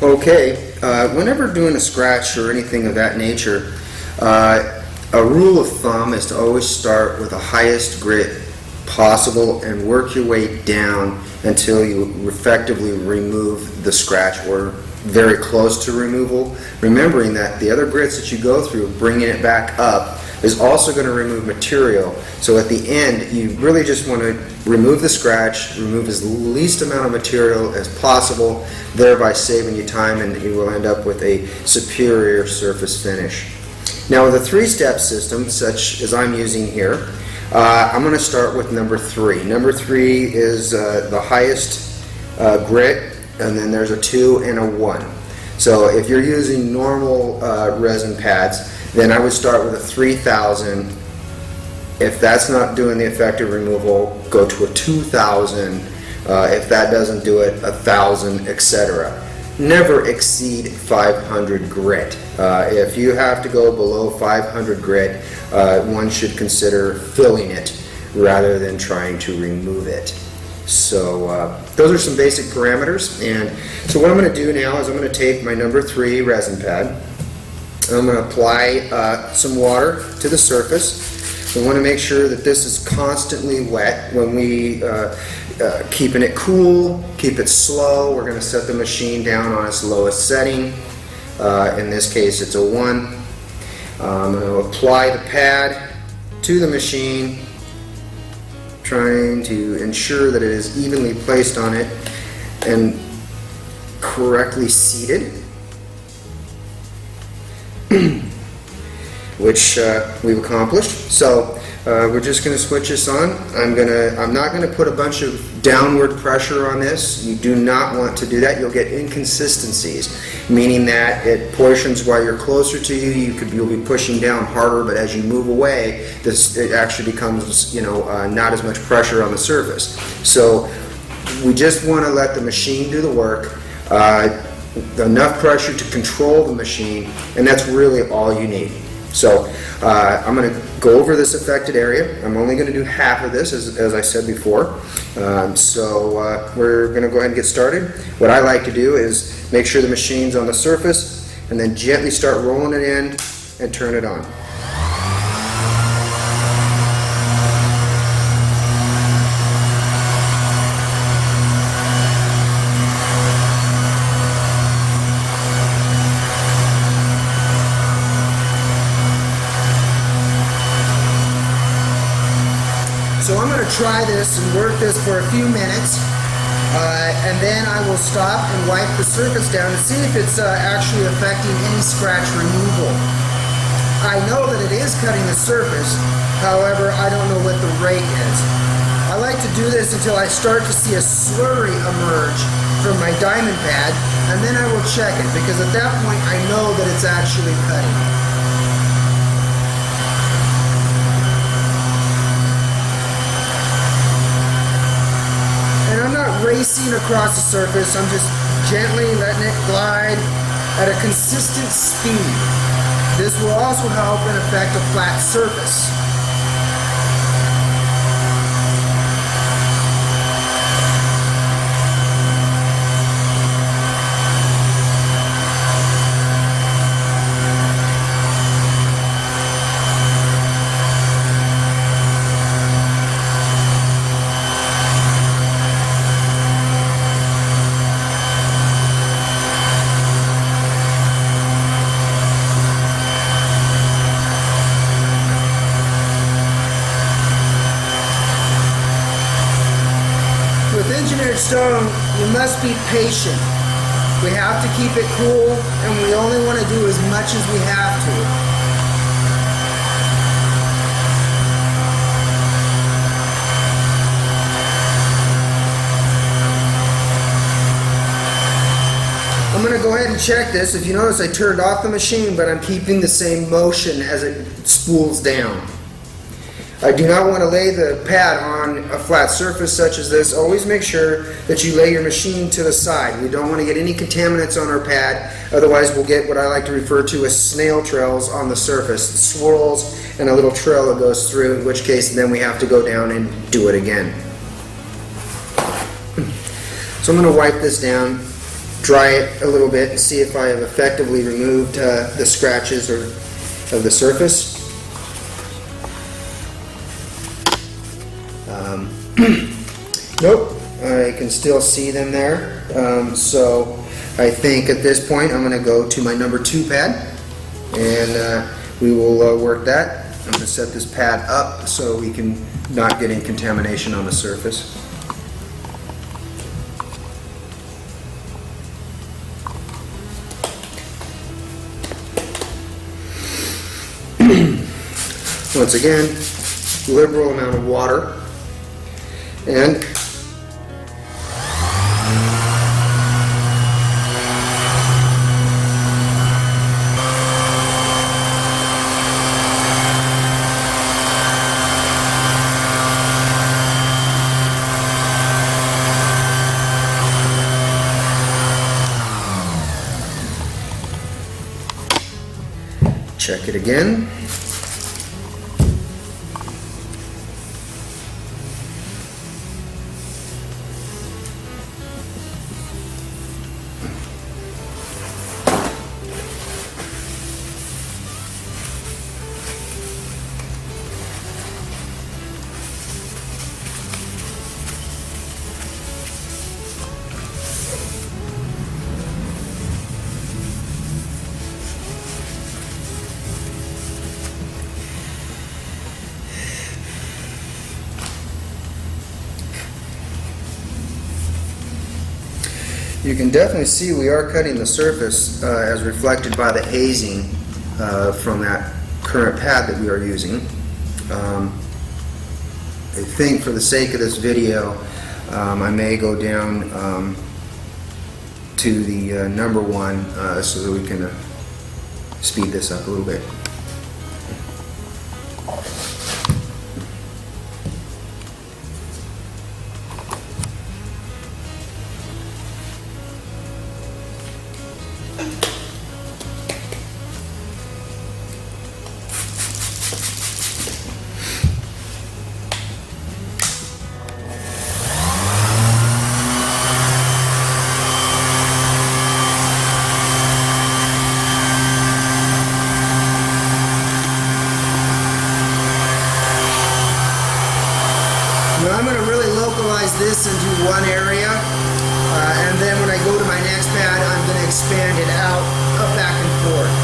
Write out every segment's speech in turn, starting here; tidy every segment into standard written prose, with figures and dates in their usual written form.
Okay, whenever doing a scratch or anything of that nature, a rule of thumb is to always start with the highest grit possible and work your way down until you effectively remove the scratch or very close to removal, remembering that the other grits that you go through, bringing it back up, is also going to remove material. So at the end, you really just want to remove the scratch, remove as least amount of material as possible, thereby saving you time, and you will end up with a superior surface finish. Now with a three-step system, such as I'm using here, I'm going to start with number 3. Number 3 is the highest grit, and then there's a 2 and a 1. So if you're using normal resin pads, then I would start with a 3000. If that's not doing the effective removal, go to a 2000. If that doesn't do it, 1000, etc. Never exceed 500 grit. If you have to go below 500 grit, one should consider filling it rather than trying to remove it. So those are some basic parameters. And so what I'm going to do now is I'm going to take my number 3 resin pad. I'm going to apply some water to the surface. We want to make sure that this is constantly wet. When we keeping it cool, keep it slow. We're going to set the machine down on its lowest setting. In this case, it's a 1. I'm going to apply the pad to the machine, trying to ensure that it is evenly placed on it and correctly seated, which we've accomplished. So we're just going to switch this on. I'm not going to put a bunch of downward pressure on this. You do not want to do that. You'll get inconsistencies, meaning that it portions while you're closer to you. You'll be pushing down harder, but as you move away, it actually becomes not as much pressure on the surface. So we just want to let the machine do the work. Enough pressure to control the machine, and that's really all you need. So I'm going to go over this affected area. I'm only going to do half of this, as I said before. So we're going to go ahead and get started. What I like to do is make sure the machine's on the surface and then gently start rolling it in and turn it on. So I'm going to try this and work this for a few minutes, and then I will stop and wipe the surface down and see if it's actually affecting any scratch removal. I know that it is cutting the surface, however, I don't know what the rate is. I like to do this until I start to see a slurry emerge from my diamond pad, and then I will check it, because at that point I know that it's actually cutting. Racing across the surface, I'm just gently letting it glide at a consistent speed. This will also help and affect a flat surface. With engineered stone, you must be patient. We have to keep it cool, and we only want to do as much as we have to. I'm going to go ahead and check this. If you notice, I turned off the machine, but I'm keeping the same motion as it spools down. I do not want to lay the pad on a flat surface such as this. Always make sure that you lay your machine to the side. We don't want to get any contaminants on our pad, otherwise we'll get what I like to refer to as snail trails on the surface. It swirls and a little trail that goes through, in which case then we have to go down and do it again. So I'm going to wipe this down dry it a little bit and see if I have effectively removed the scratches of the surface. Nope, I can still see them there. So I think at this point I'm going to go to my number 2 pad, and we will work that. I'm going to set this pad up so we can not get any contamination on the surface. Once again, liberal amount of water, and check it again. You can definitely see we are cutting the surface as reflected by the hazing from that current pad that we are using. I think for the sake of this video, I may go down to the number 1 so that we can speed this up a little bit. Now I'm going to really localize this into one area, and then when I go to my next pad, I'm going to expand it out, back and forth.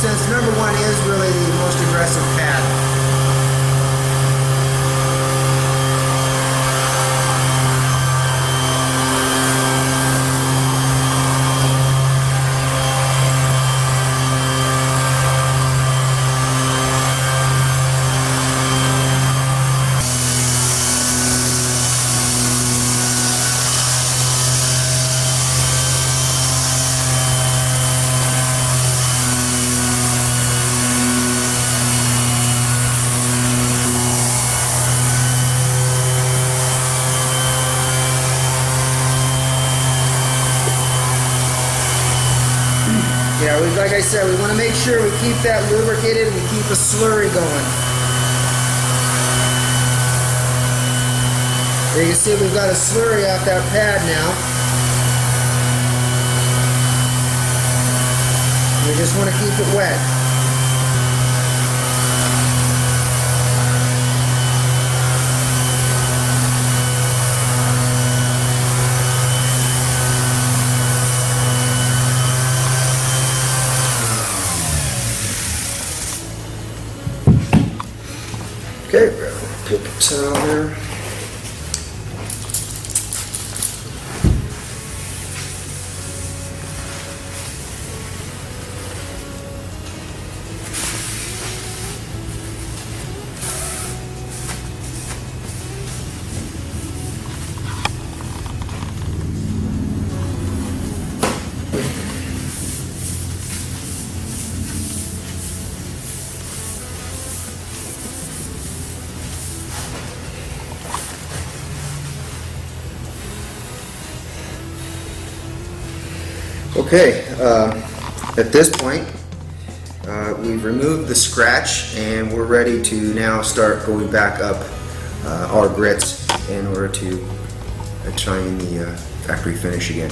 Since number 1 is really the most aggressive pad. Yeah, like I said, we want to make sure we keep that lubricated and we keep a slurry going. You can see we've got a slurry off that pad now. We just want to keep it wet. Okay, grab a paper towel there. Okay, at this point, we've removed the scratch and we're ready to now start going back up our grits in order to shine the factory finish again.